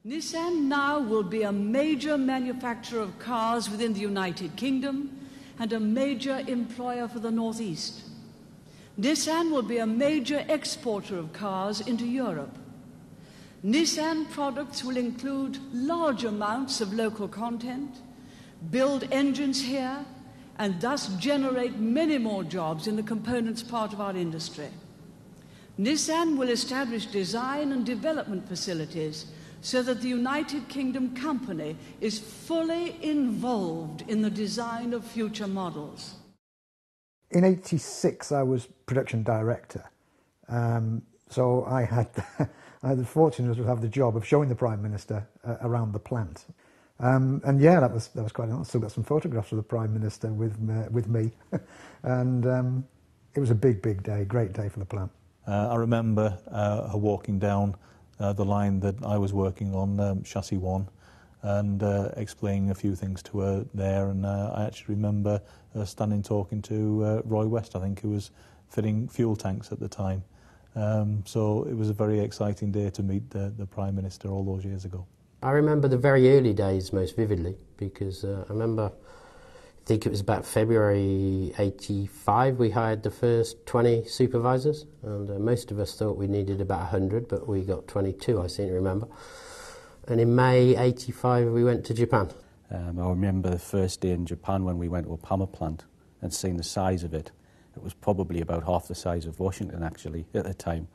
Nissan now will be a major manufacturer of cars within the United Kingdom and a major employer for the North East. Nissan will be a major exporter of cars into Europe. Nissan products will include large amounts of local content, build engines here, and thus generate many more jobs in the components part of our industry. Nissan will establish design and development facilities so that the United Kingdom company is fully involved in the design of future models. In '86, I was production director, so I had the fortune to have the job of showing the Prime Minister around the plant. And yeah, that was quite nice. I still got some photographs of the Prime Minister with me, and it was a big day, great day for the plant. I remember her walking down the line that I was working on, Chassis 1, and explaining a few things to her there, and I actually remember standing talking to Roy West, I think, who was fitting fuel tanks at the time. So it was a very exciting day to meet the Prime Minister all those years ago. I remember the very early days most vividly, because I remember, I think it was about February '85, we hired the first 20 supervisors, and most of us thought we needed about 100, but we got 22, I seem to remember. And in May '85 we went to Japan. I remember the first day in Japan when we went to a Palmer plant and seeing the size of it. It was probably about half the size of Washington actually at the time,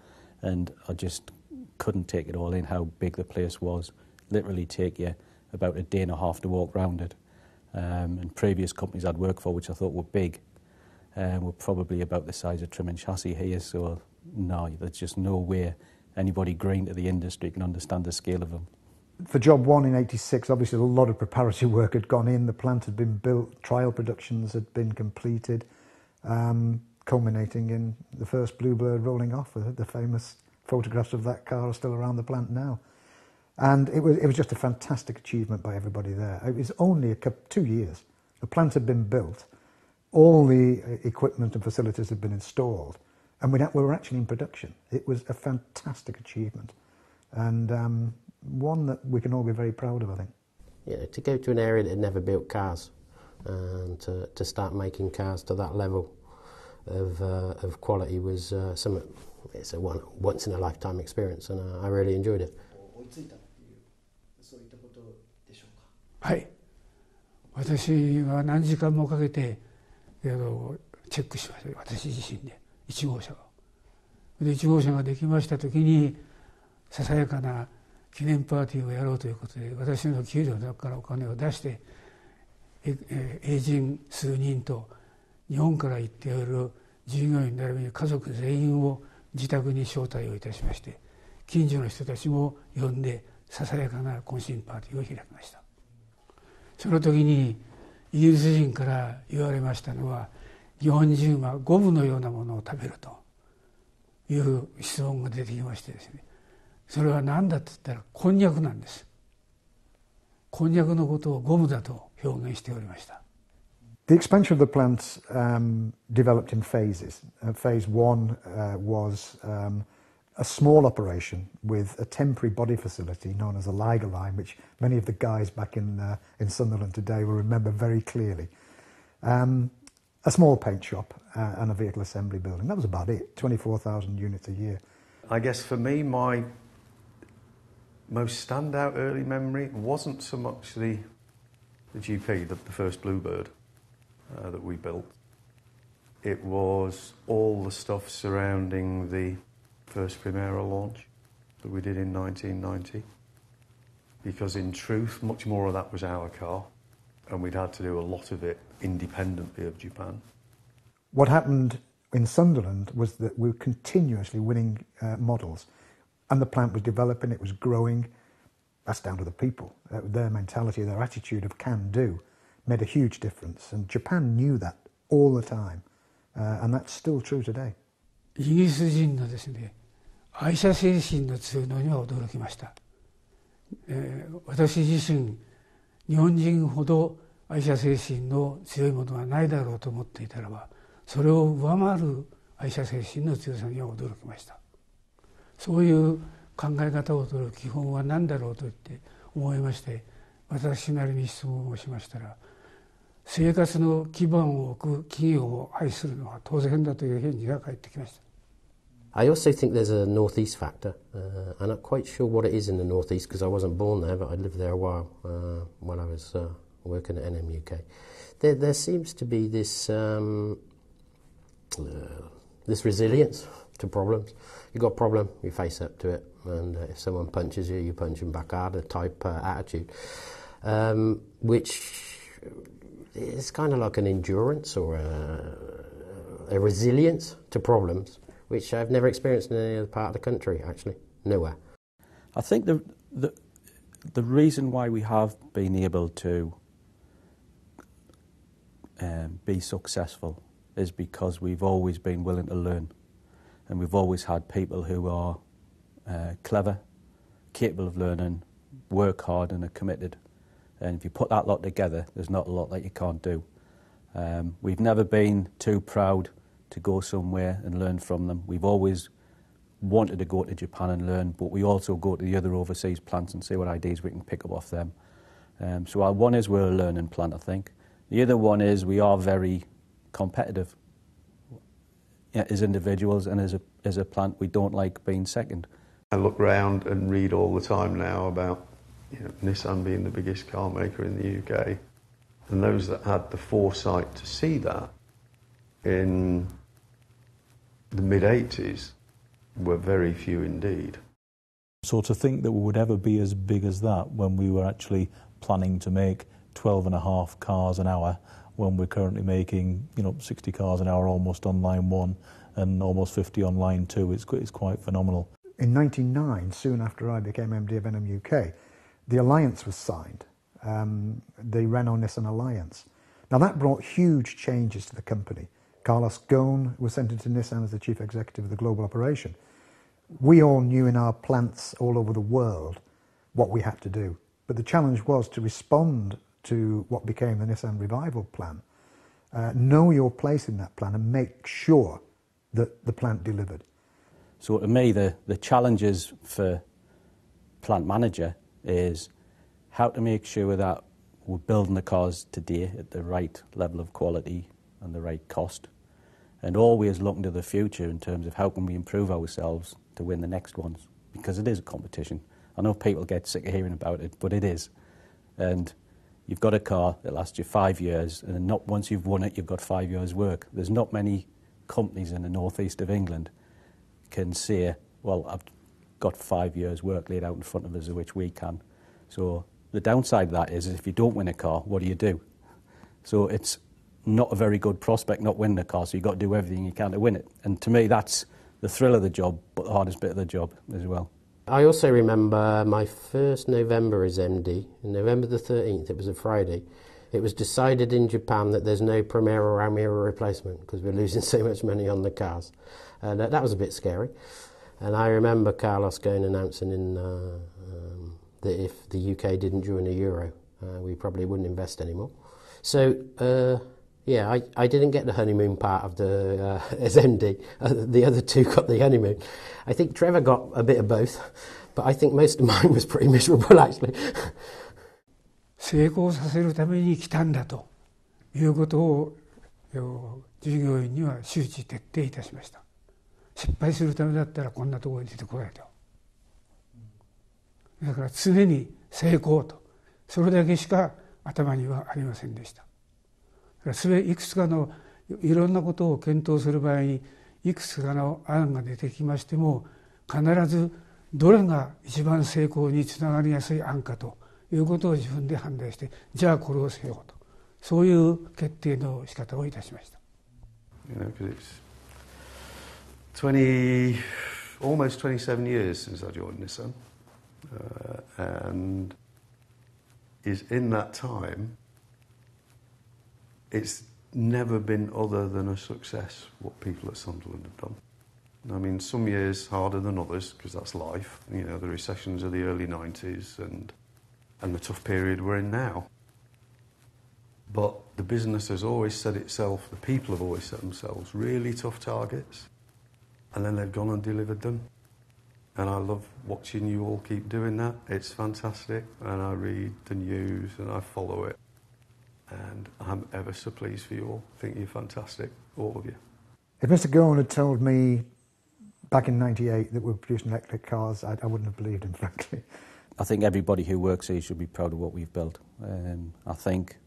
and I just couldn't take it all in how big the place was. Literally take you about a day and a half to walk around it. And previous companies I'd worked for, which I thought were big, were probably about the size of trim and chassis here, so no, there's just no way anybody green to the industry can understand the scale of them. For job one in '86, obviously a lot of preparatory work had gone in, the plant had been built, trial productions had been completed, culminating in the first Bluebird rolling off. The famous photographs of that car are still around the plant now. And it was just a fantastic achievement by everybody there. It was only 2 years. The plant had been built, all the equipment and facilities had been installed, and we were actually in production. It was a fantastic achievement, and one that we can all be very proud of, I think. Yeah, to go to an area that had never built cars, and to start making cars to that level of quality was it's a once in a lifetime experience, and I really enjoyed it. はい、私は何時間もかけてチェックしました、私自身で1号車を。で1号車ができました時にささやかな記念パーティーをやろうということで、私の給料の中からお金を出して英人数人と日本から行っている従業員並びに家族全員を自宅に招待をいたしまして、近所の人たちも呼んでささやかな懇親パーティーを開きました。その時にイギリス人から言われましたのは、日本人はゴムのようなものを食べるという質問が出てきましてですね、それは何だって言ったらこんにゃくなんです。こんにゃくのことをゴムだと表現しておりました。The expansion of the plant developed in phases. Phase one was a small operation with a temporary body facility known as a Liger line, which many of the guys back in Sunderland today will remember very clearly. A small paint shop and a vehicle assembly building. That was about it, 24,000 units a year. I guess for me, my most standout early memory wasn't so much the GP, the first Bluebird that we built. It was all the stuff surrounding the first Primera launch that we did in 1990, because in truth much more of that was our car and we'd had to do a lot of it independently of Japan. What happened in Sunderland was that we were continuously winning models, and the plant was developing, it was growing. That's down to the people. Their mentality, their attitude of can do made a huge difference, and Japan knew that all the time, and that's still true today. イギリス人のですね、愛車精神の強いのには驚きました。私自身、日本人ほど愛車精神の強いものはないだろうと思っていたらば、それを上回る愛車精神の強さには驚きました。そういう考え方を取る基本は何だろうと言って思いまして、私なりに質問をしましたら、生活の基盤を置く企業を愛するのは当然だという返事が返ってきました。I also think there's a northeast factor. I'm not quite sure what it is in the northeast because I wasn't born there, but I lived there a while when I was working at NMUK. There seems to be this resilience to problems. You've got a problem, you face up to it, and if someone punches you, you punch them back harder type attitude, which is kind of like an endurance or a resilience to problems, which I've never experienced in any other part of the country, actually, nowhere. I think the reason why we have been able to be successful is because we've always been willing to learn, and we've always had people who are clever, capable of learning, work hard and are committed. And if you put that lot together, there's not a lot that you can't do. We've never been too proud to go somewhere and learn from them. We've always wanted to go to Japan and learn, but we also go to the other overseas plants and see what ideas we can pick up off them. So one is we're a learning plant, I think. The other one is we are very competitive. As individuals and as a plant, we don't like being second. I look around and read all the time now about Nissan being the biggest car maker in the UK, and those that had the foresight to see that in the mid-80s were very few indeed. So to think that we would ever be as big as that when we were actually planning to make 12.5 cars an hour, when we're currently making 60 cars an hour almost on line 1 and almost 50 on line 2, it's quite phenomenal. In 1999, soon after I became MD of NMUK, the alliance was signed, the Renault-Nissan alliance. Now that brought huge changes to the company. Carlos Ghosn was sent into Nissan as the chief executive of the global operation. We all knew in our plants all over the world what we had to do, but the challenge was to respond to what became the Nissan Revival Plan, know your place in that plan and make sure that the plant delivered. So to me, the challenges for plant manager is how to make sure that we're building the cars today at the right level of quality and the right cost, and always looking to the future in terms of how can we improve ourselves to win the next ones, because it is a competition. I know people get sick of hearing about it, but it is. And you've got a car that lasts you 5 years, and not once you've won it, you've got 5 years' work. There's not many companies in the northeast of England can say, well, I've got 5 years' work laid out in front of us, which we can. So the downside of that is if you don't win a car, what do? So it's not a very good prospect not winning a car, so you've got to do everything you can to win it. And to me, that's the thrill of the job, but the hardest bit of the job as well. I also remember my first November as MD, November the 13th, it was a Friday. It was decided in Japan that there's no Primera Ramiro replacement because we're losing so much money on the cars. And that was a bit scary. And I remember Carlos Ghosn announcing that if the UK didn't join the Euro, we probably wouldn't invest anymore. So, yeah, I didn't get the honeymoon part of the as MD. The other two got the honeymoon. I think Trevor got a bit of both, but I think most of mine was pretty miserable, actually. 成功させるために来たんだということを従業員には周知徹底いたしました。失敗するためだったらこんなところに出てこないと。だから常に成功と、それだけしか頭にはありませんでした。いくつかのいろんなことを検討する場合にいくつかの案が出てきましても、必ずどれが一番成功につながりやすい案かということを自分で判断して、じゃあこれをせようと、そういう決定の仕方をいたしました。Almost 27 years since I joined Nissan, and is in that time, it's never been other than a success what people at Sunderland have done. I mean, some years harder than others because that's life. The recessions of the early 90s and the tough period we're in now. But the business has always set itself, the people have always set themselves really tough targets, and then they've gone and delivered them. And I love watching you all keep doing that. It's fantastic. And I read the news and I follow it. And I'm ever so pleased for you all. I think you're fantastic, all of you. If Mr. Gorn had told me back in '98 that we were producing electric cars, I wouldn't have believed him, frankly. I think everybody who works here should be proud of what we've built. I think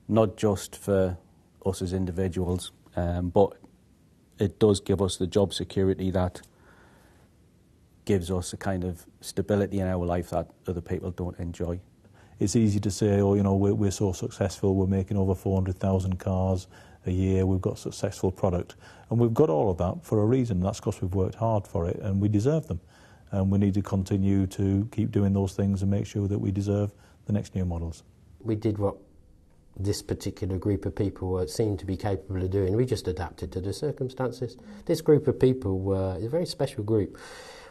not just for us as individuals, but it does give us the job security that gives us a kind of stability in our life that other people don't enjoy. It's easy to say, oh, you know, we're so successful, we're making over 400,000 cars a year, we've got a successful product. And we've got all of that for a reason. That's because we've worked hard for it and we deserve them. And we need to continue to keep doing those things and make sure that we deserve the next new models. We did what this particular group of people seemed to be capable of doing. We just adapted to the circumstances. This group of people were a very special group.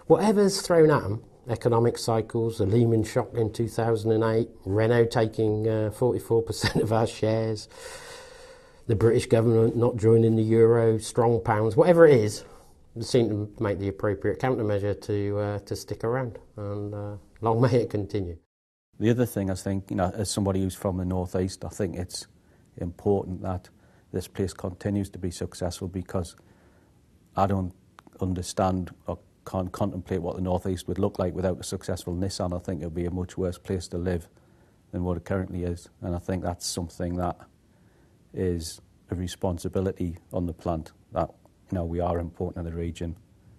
Whatever's thrown at them, economic cycles, the Lehman shock in 2008, Renault taking 44% of our shares, the British government not joining the euro, strong pounds, whatever it is, they seem to make the appropriate countermeasure to stick around, and long may it continue. The other thing I think, you know, as somebody who's from the North East, I think it's important that this place continues to be successful, because I don't understand or can't contemplate what the North East would look like without a successful Nissan. I think it would be a much worse place to live than what it currently is, and I think that's something that is a responsibility on the plant, that, you know, we are important in the region,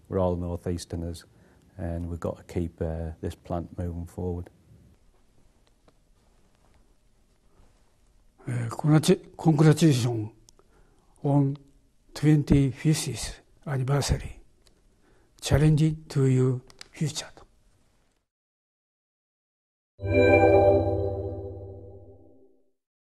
we're all North Easterners, and we've got to keep this plant moving forward. Congratulations on 25th anniversary. Challenging to your future.